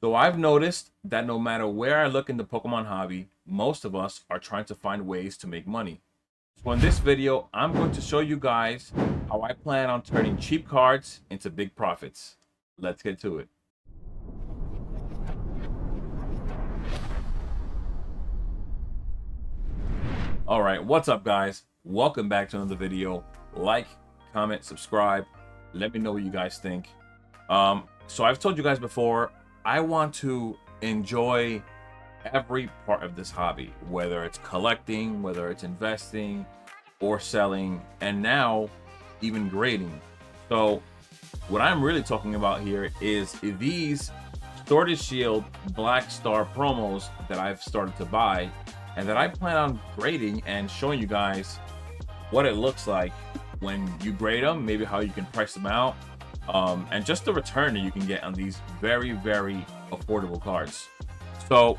So I've noticed that no matter where I look in the Pokemon hobby, most of us are trying to find ways to make money. So in this video, I'm going to show you guys how I plan on turning cheap cards into big profits. Let's get to it. All right, what's up guys? Welcome back to another video. Like, comment, subscribe. Let me know what you guys think. So I've told you guys before, I want to enjoy every part of this hobby, whether it's collecting, whether it's investing or selling, and now even grading. So what I'm really talking about here is these Sword and Shield Black Star promos that I've started to buy and that I plan on grading and showing you guys what it looks like when you grade them, maybe how you can price them out, and just the return that you can get on these very, very affordable cards. So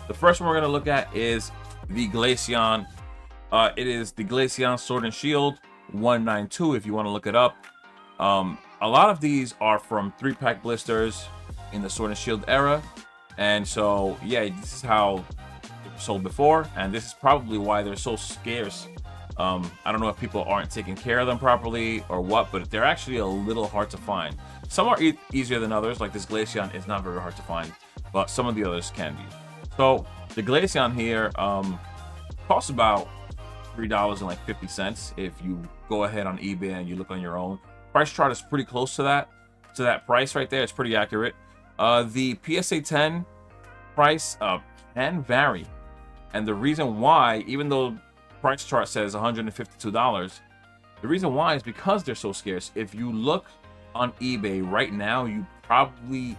the first one we're going to look at is the Glaceon. It is the Glaceon Sword and Shield 192 if you want to look it up. A lot of these are from 3-pack blisters in the Sword and Shield era, and so yeah, this is how they were sold before, and this is probably why they're so scarce. I don't know if people aren't taking care of them properly or what, but they're actually a little hard to find. Some are easier than others, like this Glaceon is not very hard to find, but some of the others can be. So the Glaceon here costs about $3.50 if you go ahead on eBay and you look on your own. Price chart is pretty close to that price right there. It's pretty accurate. The PSA 10 price can vary, and the reason why, even though price chart says $152, the reason why is because they're so scarce. If you look on eBay right now, you probably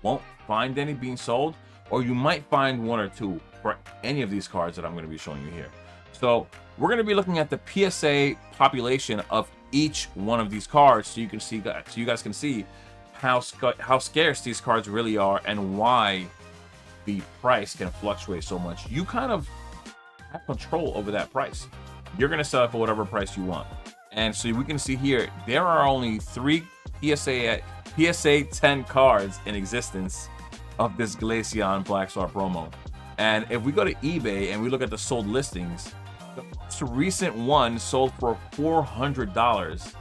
won't find any being sold, or you might find one or two for any of these cards that I'm going to be showing you here. So we're going to be looking at the PSA population of each one of these cards, so you can see, so you guys can see how scarce these cards really are and why the price can fluctuate so much. You kind of have control over that price. You're going to sell it for whatever price you want. And so we can see here, there are only 3 PSA 10 cards in existence of this Glaceon Black Star promo. And if we go to eBay and we look at the sold listings, the most recent one sold for $400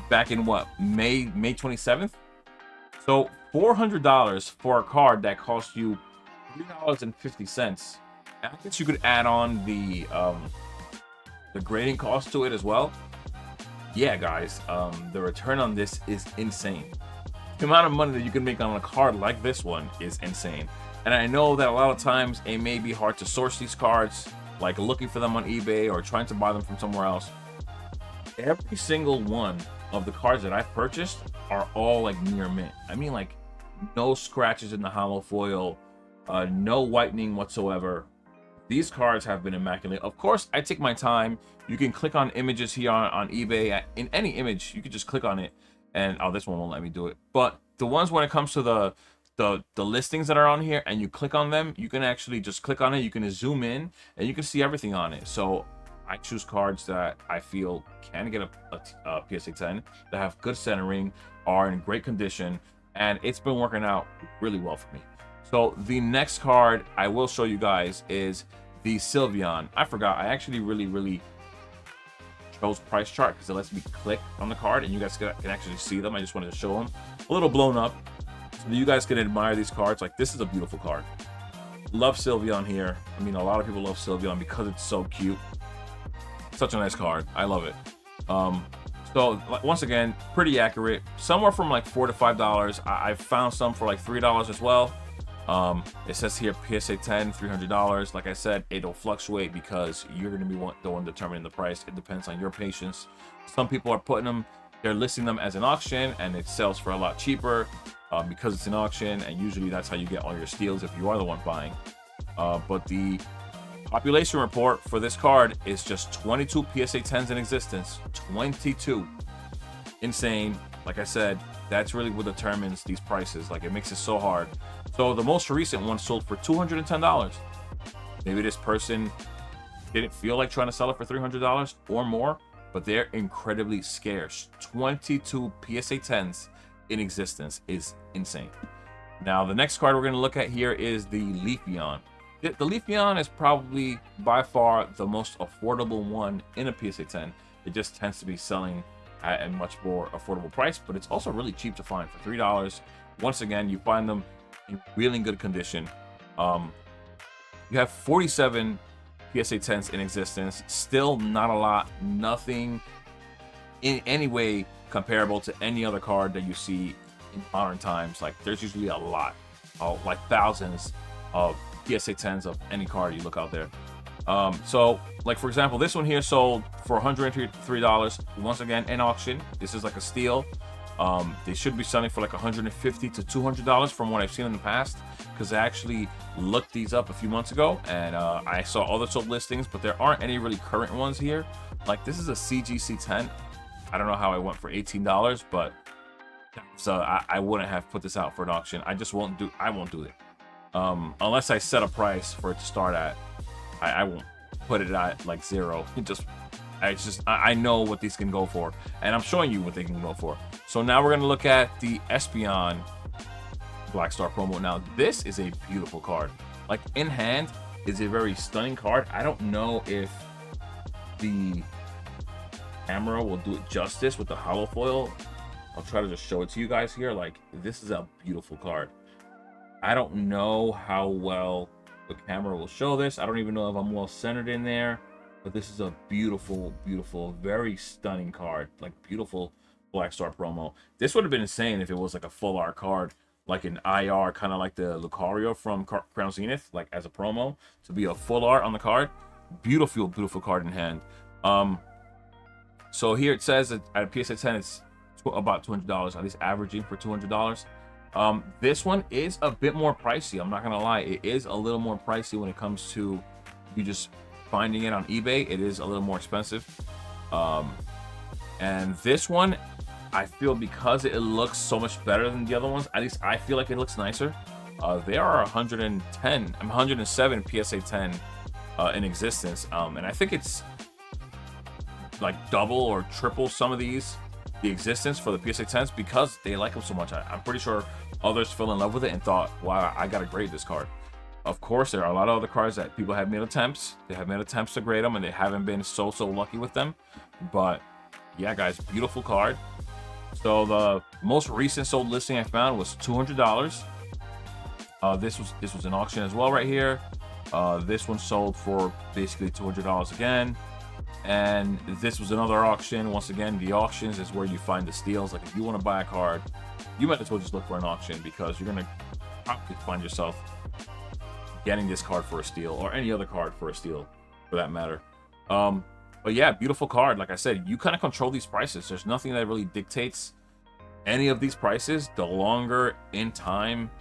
back in what, May 27th? So $400 for a card that cost you $3.50. I guess you could add on the grading cost to it as well. Yeah, guys, the return on this is insane. The amount of money that you can make on a card like this one is insane. And I know that a lot of times it may be hard to source these cards, like looking for them on eBay or trying to buy them from somewhere else. Every single one of the cards that I've purchased are all like near mint. I mean, like no scratches in the hollow foil, no whitening whatsoever. These cards have been immaculate. Of course, I take my time. You can click on images here on eBay. In any image, you can just click on it. And oh, this one won't let me do it. But the ones when it comes to the listings that are on here and you click on them, you can actually just click on it. You can zoom in and you can see everything on it. So I choose cards that I feel can get a PSA 10, that have good centering, are in great condition, and it's been working out really well for me. So the next card I will show you guys is the Sylveon. I forgot, I actually really chose price chart because it lets me click on the card and you guys can actually see them. I just wanted to show them a little blown up so you guys can admire these cards. Like, this is a beautiful card. Love Sylveon here. I mean, a lot of people love Sylveon because it's so cute. Such a nice card. I love it. So once again, pretty accurate. Somewhere from like $4 to $5. I've found some for like $3 as well. It says here PSA 10, $300. Like I said, it'll fluctuate because you're going to be the one determining the price. It depends on your patience. Some people are putting them, they're listing them as an auction, and it sells for a lot cheaper because it's an auction, and usually that's how you get all your steals if you are the one buying. But the population report for this card is just 22 PSA 10s in existence. 22. Insane. Like I said, that's really what determines these prices. Like, it makes it so hard. So the most recent one sold for $210. Maybe this person didn't feel like trying to sell it for $300 or more, but they're incredibly scarce. 22 PSA 10s in existence is insane. Now, the next card we're going to look at here is the Leafeon. The Leafeon is probably by far the most affordable one in a PSA 10. It just tends to be selling at a much more affordable price, but it's also really cheap to find for $3. Once again, you find them in really good condition. You have 47 PSA 10s in existence. Still not a lot. Nothing in any way comparable to any other card that you see in modern times. Like, there's usually a lot, like thousands of PSA 10s of any card you look out there. So, like, for example, this one here sold for $103. Once again, in auction. This is like a steal. They should be selling for like $150 to $200 from what I've seen in the past, because I actually looked these up a few months ago, and I saw other sold listings, but there aren't any really current ones here. Like, this is a CGC 10. I don't know how I went for $18, but so I wouldn't have put this out for an auction. I won't do it. Unless I set a price for it to start at. I won't put it at like zero. I know what these can go for, and I'm showing you what they can go for. So now we're gonna look at the Espeon Black Star promo. Now, this is a beautiful card. Like, in hand is a very stunning card. I don't know if the camera will do it justice with the hollow foil. I'll try to just show it to you guys here. Like, this is a beautiful card. I don't know how well the camera will show this. I don't even know if I'm well centered in there, but this is a beautiful, beautiful, very stunning card. Like, beautiful Black Star promo. This would have been insane if it was like a full art card, like an IR, kind of like the Lucario from Crown Zenith, like as a promo, to be a full art on the card. Beautiful, beautiful card in hand. So here it says that at a PSA 10, it's about $200, at least averaging for $200. This one is a bit more pricey. I'm not gonna lie, it is a little more pricey when it comes to you just finding it on eBay. It is a little more expensive. And this one, I feel, because it looks so much better than the other ones, at least I feel like it looks nicer. There are 107 PSA 10 in existence, and I think it's like double or triple some of the existence for the PSA 10s because they like them so much. I'm pretty sure others fell in love with it and thought, wow, I gotta grade this card. Of course, there are a lot of other cards that people have made attempts. They have made attempts to grade them, and they haven't been so lucky with them. But yeah, guys, beautiful card. So the most recent sold listing I found was $200. This was an auction as well right here. This one sold for basically $200 again. And this was another auction. Once again, the auctions is where you find the steals. Like, if you want to buy a card, you might as well just look for an auction, because you're gonna probably find yourself getting this card for a steal, or any other card for a steal for that matter. But yeah, beautiful card. Like I said, you kind of control these prices. There's nothing that really dictates any of these prices. The longer in time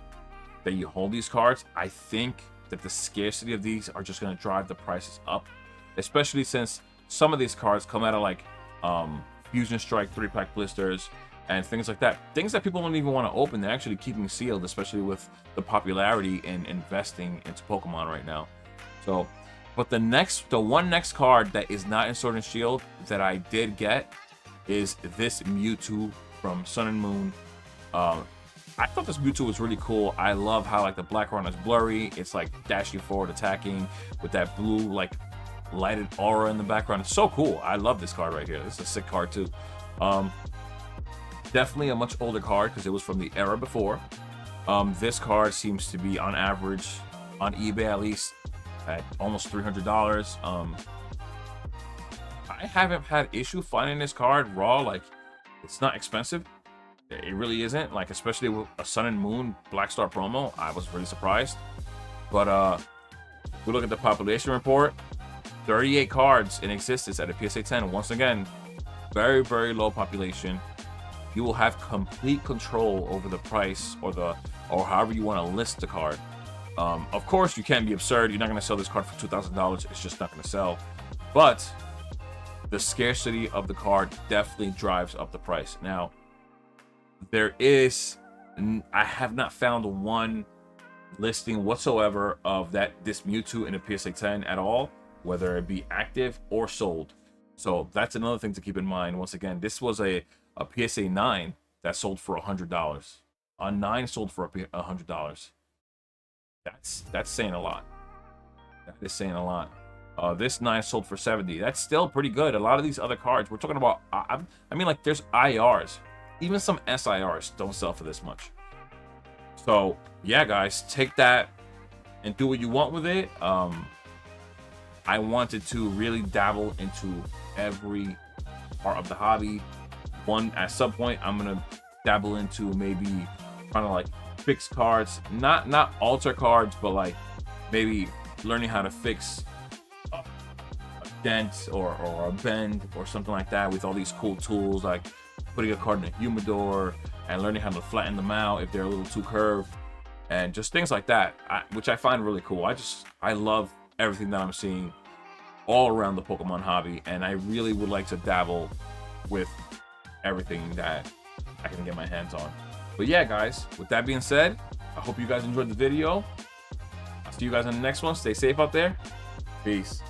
that you hold these cards, I think that the scarcity of these are just going to drive the prices up, especially since some of these cards come out of like Fusion Strike 3-pack blisters and things like that. Things that people don't even want to open, they're actually keeping sealed, especially with the popularity in investing into Pokemon right now. So, but the one next card that is not in Sword and Shield that I did get is this Mewtwo from Sun and Moon. I thought this Mewtwo was really cool. I love how like the background is blurry. It's like dashing forward, attacking with that blue like lighted aura in the background. It's so cool. I love this card right here. This is a sick card too. Definitely a much older card because it was from the era before. This card seems to be on average on eBay at least at almost $300. I haven't had issue finding this card raw. Like, it's not expensive. It really isn't. Like, especially with a Sun and Moon Black Star promo, I was really surprised. But we look at the population report. 38 cards in existence at a PSA 10. Once again, very, very low population. You will have complete control over the price or however you want to list the card. Of course, you can't be absurd. You're not going to sell this card for $2,000. It's just not going to sell. But the scarcity of the card definitely drives up the price. Now, I have not found one listing whatsoever of this Mewtwo in a PSA 10 at all, whether it be active or sold. So that's another thing to keep in mind. Once again, this was a PSA 9 that sold for $100. A 9 sold for $100. That's saying a lot. That is saying a lot. This 9 sold for 70. That's still pretty good. A lot of these other cards, we're talking about, I mean, like, there's IRs. Even some SIRs don't sell for this much. So, yeah, guys, take that and do what you want with it. I wanted to really dabble into every part of the hobby. At some point, I'm going to dabble into maybe trying to, like, fix cards. Not alter cards, but, like, maybe learning how to fix a dent or a bend or something like that with all these cool tools, like putting a card in a humidor and learning how to flatten them out if they're a little too curved, and just things like that, which I find really cool. I love everything that I'm seeing all around the Pokemon hobby, and I really would like to dabble with everything that I can get my hands on. But yeah, guys, with that being said, I hope you guys enjoyed the video. I'll see you guys in the next one. Stay safe out there. Peace.